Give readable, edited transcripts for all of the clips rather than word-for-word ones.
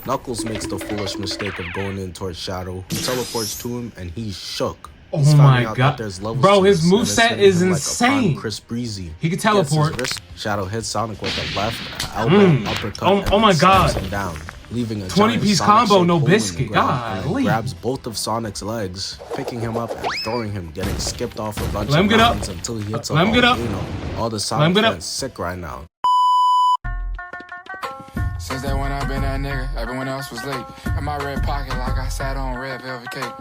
Knuckles makes the foolish mistake of going in towards Shadow, who teleports to him, and he's shook. Oh my god, bro, his moveset is insane. Like Chris Breezy. He can teleport. Shadow hits Sonic with a left elbow uppercut. Oh my god. Him down, leaving a 20-piece combo, no biscuit. Golly. Grabs both of Sonic's legs, picking him up and throwing him, getting skipped off a bunch of mountains until he hits a volcano. All the Sonic fans sick right now. Since that when I've been that nigga, everyone else was late. In my red pocket like I sat on red velvet cake.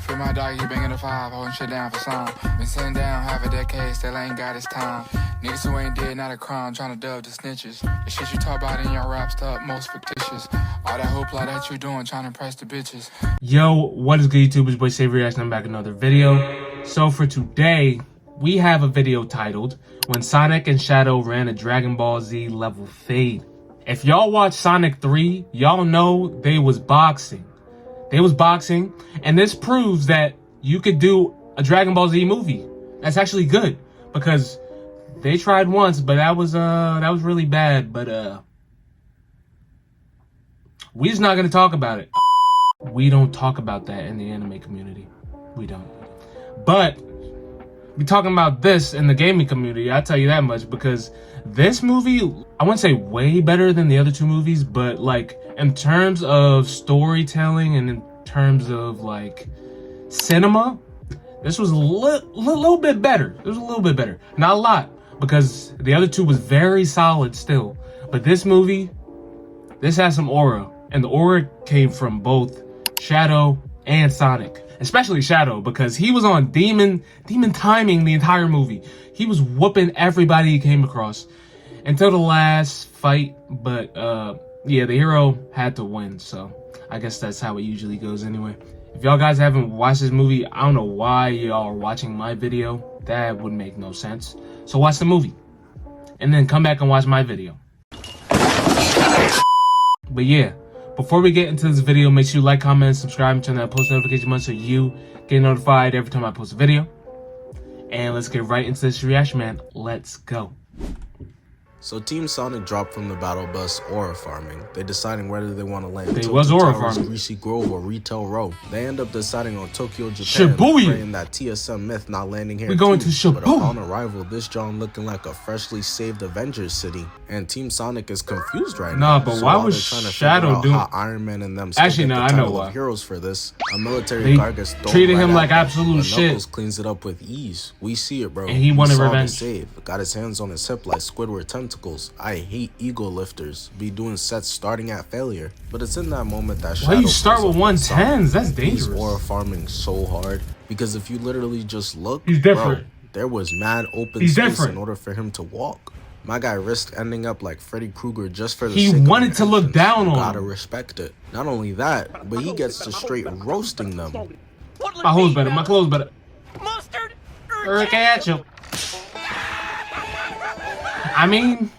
Feel my dog, he banging the 5, holding shit down for some. Been sitting down half a decade, still ain't got his time. Niggas who ain't dead, not a crime, trying to dub the snitches. The shit you talk about in your rap stuff, most fictitious. All that hoopla that you doing, trying to impress the bitches. Yo, what is good, YouTube? It's your boy SavyReacts, and I'm back with another video. So for today, we have a video titled, When Sonic and Shadow Ran a Dragon Ball Z Level Fade. If y'all watch Sonic 3, y'all know they was boxing. And this proves that you could do a Dragon Ball Z movie. That's actually good, because they tried once, but that was really bad. But we just not gonna talk about it. We don't talk about that in the anime community. We don't. But we talking about this in the gaming community. I'll tell you that much, because this movie, I wouldn't say way better than the other two movies, but like in terms of storytelling and in terms of like cinema, this was a little bit better. It was a little bit better. Not a lot, because the other two was very solid still. But this movie, this has some aura. And the aura came from both Shadow and Sonic. Especially Shadow, because he was on demon timing the entire movie. He was whooping everybody he came across until the last fight. But yeah, the hero had to win. So I guess that's how it usually goes anyway. If y'all guys haven't watched this movie, I don't know why y'all are watching my video. That would make no sense. So watch the movie and then come back and watch my video. But yeah, before we get into this video, make sure you like, comment, and subscribe, and turn that post notification button so you get notified every time I post a video. And let's get right into this reaction, man. Let's go. So Team Sonic dropped from the battle bus aura farming. They're deciding whether they want to land They was aura farming. Greasy Grove or Retail Row. They end up deciding on Tokyo, Japan, praying that TSM myth not landing here. We're going to Shibuya. But upon arrival, this John looking like a freshly saved Avengers city, and Team Sonic is confused right now. Nah, but so why was Shadow doing? Iron Man and them actually, no, I know why. Heroes for this. A military guard gets treated him like absolute shit. Knuckles cleans it up with ease. We see it, bro. And he wanted revenge. Save. Got his hands on his hip like Squidward tentacles. I hate ego lifters. Be doing sets starting at failure. But it's in that moment that Shadow. Why you start with 110s? That's dangerous. He's aura farming so hard, because if you literally just look, he's different. Bro, there was mad open space in order for him to walk. My guy risked ending up like Freddy Krueger just for the sake of he wanted to look down on him. Gotta respect it. Not only that, but he gets to straight roasting them. My hose better. My clothes better. Mustard. Ketchup. I mean,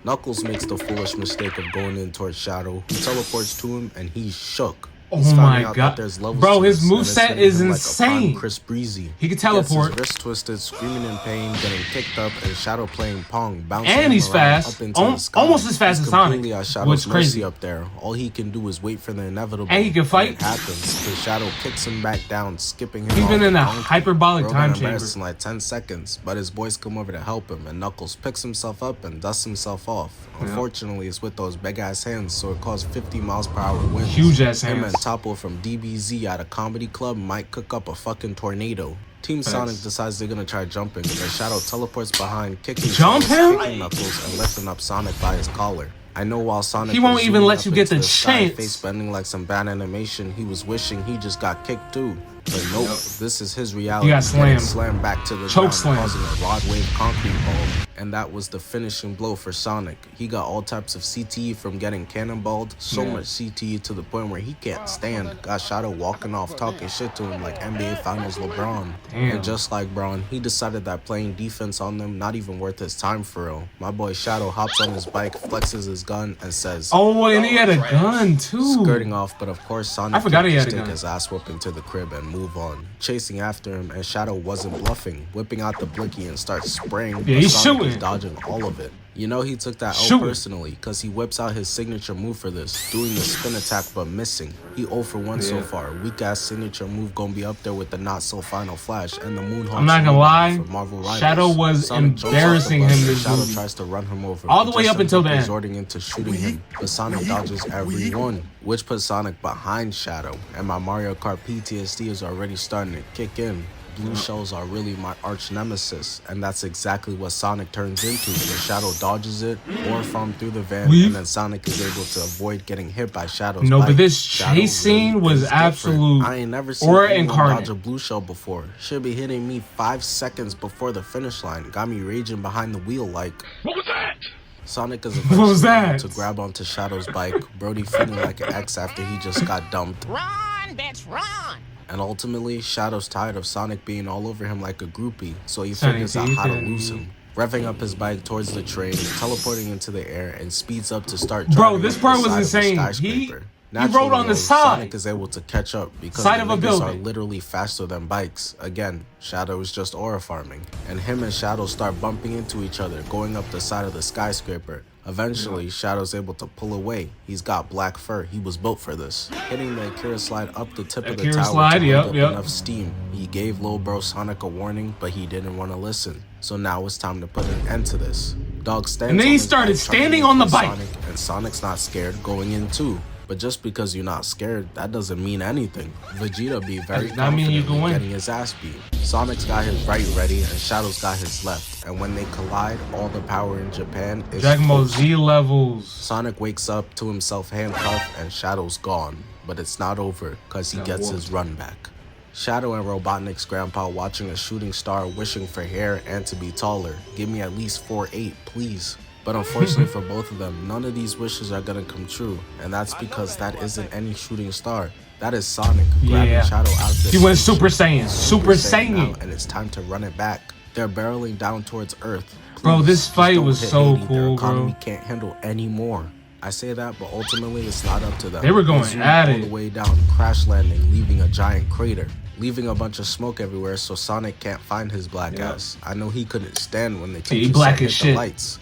Knuckles makes the foolish mistake of going in towards Shadow, who teleports to him, and he's shook. Oh my god, bro, his moveset is insane. Like Chris Breezy. He can teleport. His wrist twisted, screaming in pain, getting kicked up, and Shadow playing Pong, bouncing and he's fast, up into the sky. Almost as fast as Sonic. What's crazy up there? All he can do is wait for the inevitable. And he can fight. It happens. The Shadow kicks him back down, skipping him. He's been in a hyperbolic time chamber in like 10 seconds, but his boys come over to help him, and Knuckles picks himself up and dusts himself off. Unfortunately, it's with those big ass hands, so it caused 50 miles per hour winds. Huge ass hands. Him and Topple from DBZ at a comedy club might cook up a fucking tornado. Team Sonic decides they're gonna try jumping, but Shadow teleports behind, kicking Knuckles and lifting up Sonic by his collar. I know while Sonic, he won't even let you get the chance. Face bending like some bad animation, he was wishing he just got kicked too. But nope, this is his reality. He got slammed. Slammed back to the ground, causing a rod wave concrete ball. And that was the finishing blow for Sonic. He got all types of CTE from getting cannonballed. So much CTE to the point where he can't stand. Got Shadow walking off, talking shit to him like NBA Finals LeBron. Damn. And just like Braun, he decided that playing defense on them not even worth his time for real. My boy Shadow hops on his bike, flexes his gun, and says, "Oh, and he had a gun too." Skirting off, but of course Sonic I forgot he had a take gun. his ass whooping to the crib and move on. Chasing after him, and Shadow wasn't bluffing, whipping out the blicky and starts spraying. Yeah, he's Sonic shooting. is dodging all of it. You know he took that Shoot L it. personally because he whips out his signature move for this, doing the spin attack but missing. He 0 for 1 so far. Weak ass signature move gonna be up there with the not so final flash and the Moonhawk. I'm not gonna lie, for Marvel Rivals. Shadow was Sonic jumps off the embarrassing bus him and this Shadow movie. tries to run him over. All the but way just up until ends the end. resorting into shooting him, but Sonic dodges every one, which puts Sonic behind Shadow. And my Mario Kart PTSD is already starting to kick in. Blue shells are really my arch nemesis, and that's exactly what Sonic turns into. The Shadow dodges it, or from through the van, and then Sonic is able to avoid getting hit by Shadow's No, bike. but this Shadow chase scene really was is different. absolute I ain't never seen aura anyone incarnate. dodge a blue shell before. Should be hitting me 5 seconds before the finish line. Got me raging behind the wheel like... What was that? Sonic is What was eventually able that? to grab onto Shadow's bike, Brody feeling like an ex after he just got dumped. Run, bitch, run! And ultimately, Shadow's tired of Sonic being all over him like a groupie, so he Sonny, figures do out you how to think- lose him. Revving up his bike towards the train, teleporting into the air, and speeds up to start Bro, driving this up part the was side of the insane. skyscraper. He rode on the though, side. Sonic is able to catch up because Side the of a niggas building. are literally faster than bikes. Again, Shadow is just aura farming. And him and Shadow start bumping into each other, going up the side of the skyscraper. Eventually, Shadow's able to pull away. He's got black fur. He was built for this. Hitting the Akira slide up the tip of the Akira tower slide, to yep, build up yep. enough steam. He gave Lil Bro Sonic a warning, but he didn't want to listen. So now it's time to put an end to this. Dog stands And then on he his started bike, standing charging on the for bike. Sonic, and Sonic's not scared, going in too. But just because you're not scared, that doesn't mean anything. Vegeta be very Does not mean you can confidently win. getting his ass beat. Sonic's got his right ready, and Shadow's got his left. And when they collide, all the power in Japan is Dragon Ball full. Z levels. Sonic wakes up to himself handcuffed, and Shadow's gone. But it's not over, cause he Got gets whooped. his run back. Shadow and Robotnik's grandpa watching a shooting star, wishing for hair and to be taller. Give me at least 4'8", please. But unfortunately for both of them, none of these wishes are gonna come true, and that's because that isn't any shooting star. That is Sonic grabbing Yeah. Shadow out of the He went spaceship. Super Saiyan. Super Saiyan. now, and it's time to run it back. They're barreling down towards Earth. Bro, Please, this just fight don't was hit so Haiti. cool, Their bro. economy can't handle any more. I say that, but ultimately it's not up to them. They were going zoom at all it. the way down, crash landing, leaving a giant crater, leaving a bunch of smoke everywhere, so Sonic can't find his black Yep. ass. I know he couldn't stand when they He teach black hit as the shit. lights.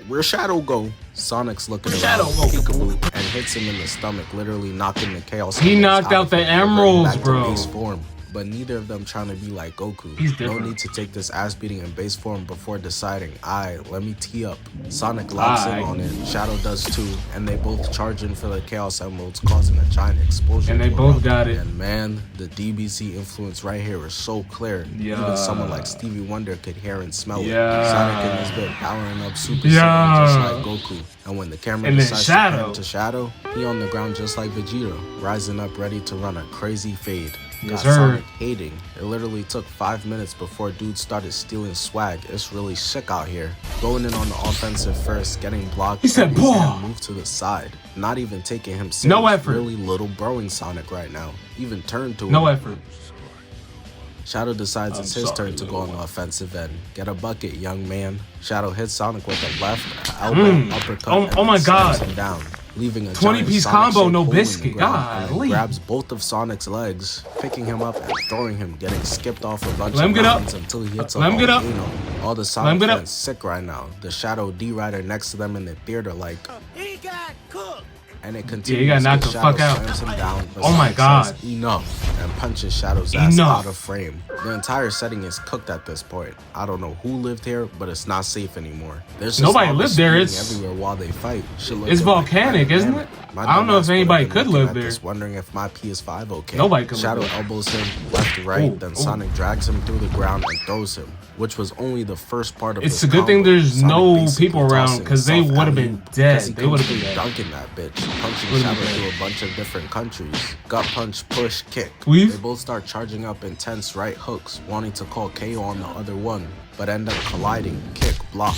Where Shadow go? Sonic's looking around, Shadow go? peekaboo, and hits him in the stomach, literally knocking the Chaos. He Emeralds knocked out of the him and bringing emeralds, back to bro. base form. But neither of them trying to be like Goku. He's No different. need to take this ass beating in base form before deciding, let me tee up. Sonic locks in on it, Shadow does too, and they both charge in for the Chaos Emeralds, causing a giant explosion. And they to both erupt. got it. And man, the DBZ influence right here is so clear. Yeah. Even someone like Stevie Wonder could hear and smell Yeah. it. Sonic and his bit powering up Super Yeah. Saiyan just like Goku. And when the camera And then decides to Shadow. pan to Shadow, he on the ground just like Vegeta, rising up ready to run a crazy fade. Yes, Got sir. Sonic hating. It literally took 5 minutes before dudes started stealing swag. It's really sick out here. Going in on the offensive first, getting blocked. He said, and his "Boy." hand moved to the side. Not even taking him serious. No effort. Really little broing Sonic right now. Even turned to him. No effort. Shadow decides it's his sorry, turn to go little on the offensive end. Get a bucket, young man. Shadow hits Sonic with a left, elbow, uppercut, Oh- and oh my then slams God. him down, leaving a 20-piece giant combo, Sonic-shaped no hole in the biscuit. ground, and then Golly. grabs both of Sonic's legs, picking him up and throwing him, getting skipped off a bunch Let him of get up. mountains until he hits a Let him get up. volcano. All the him Sonic get up. fans sick right now. The Shadow D-Rider next to them in the theater like... He got cooked. And it continues. Yeah, he got knocked the Shadow fuck out. slams him down, but Oh my Sonic God. says enough and punches Shadow's ass Enough. out of frame. The entire setting is cooked at this point. I don't know who lived here, but it's not safe anymore. There's just Nobody lava lived there. spewing It's- everywhere while they fight. Shit It's looking like volcanic, Planet isn't Planet. it? My I don't know dumbass if would've anybody been could looking live at there. this, wondering if my PS5 okay. Nobody could live Shadow there. elbows him left, right, Ooh, then ooh. Sonic drags him through the ground and throws him, which was only the first part of It's this a good thing combo. there's Sonic no basically people around, tossing 'cause they himself would've alley-oop been because dead. he They would've comes been through dead. dunking that bitch, punching Would've Shadow been dead. through a bunch of different countries. Gut punch, push, kick. Weave. They both start charging up intense right hooks, wanting to call KO on the other one, but end up colliding. Kick, block,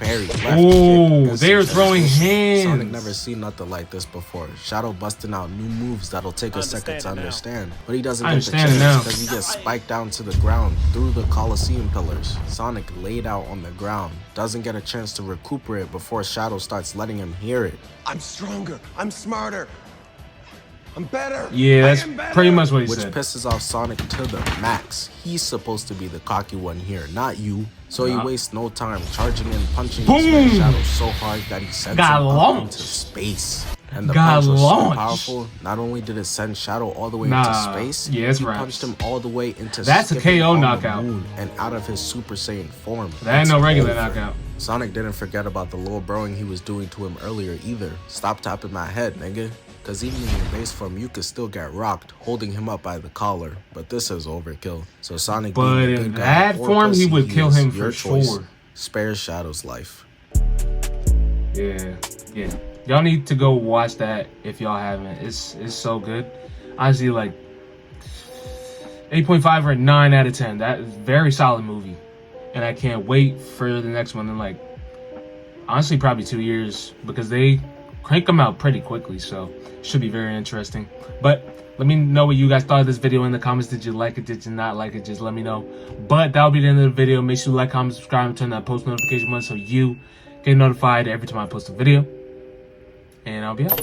parry, left, Ooh, kick. they are instant throwing transmission. Sonic hands. never seen nothing like this before. Shadow busting out new moves that'll take a second to Understand it now. understand, but he doesn't I get the understand it now. chance because he gets spiked down to the ground through the Coliseum pillars. Sonic laid out on the ground, doesn't get a chance to recuperate before Shadow starts letting him hear it. I'm stronger. I'm smarter. I'm better. Yeah, that's I am better. pretty much what he which said. pisses off Sonic to the max. He's supposed to be the cocky one here, not you. So he wastes no time charging and punching this man's shadow so hard that he sends Got him up launched. into space. And the Got punch was launched. so powerful, not only did it send Shadow all the way into Nah, space, yeah, it's he raps. punched him all the way into That's a skipping KO on the knockout. moon and out of his Super Saiyan form. That ain't It's no regular over. knockout. Sonic didn't forget about the low broing he was doing to him earlier either. Stop tapping my head, nigga. Cause even in your base form, you could still get rocked, holding him up by the collar. But this is overkill. So Sonic, But being a in good guy that or form, he pussy would kill is, him your for choice. sure. Spare Shadow's life. Yeah. Y'all need to go watch that if y'all haven't. It's so good. Honestly, like 8.5 or 9 out of 10. That is a very solid movie. And I can't wait for the next one in like, honestly, probably 2 years, because they crank them out pretty quickly. So it should be very interesting. But let me know what you guys thought of this video in the comments. Did you like it? Did you not like it? Just let me know. But that'll be the end of the video. Make sure you like, comment, subscribe, and turn that post notification button so you get notified every time I post a video. And I'll be out.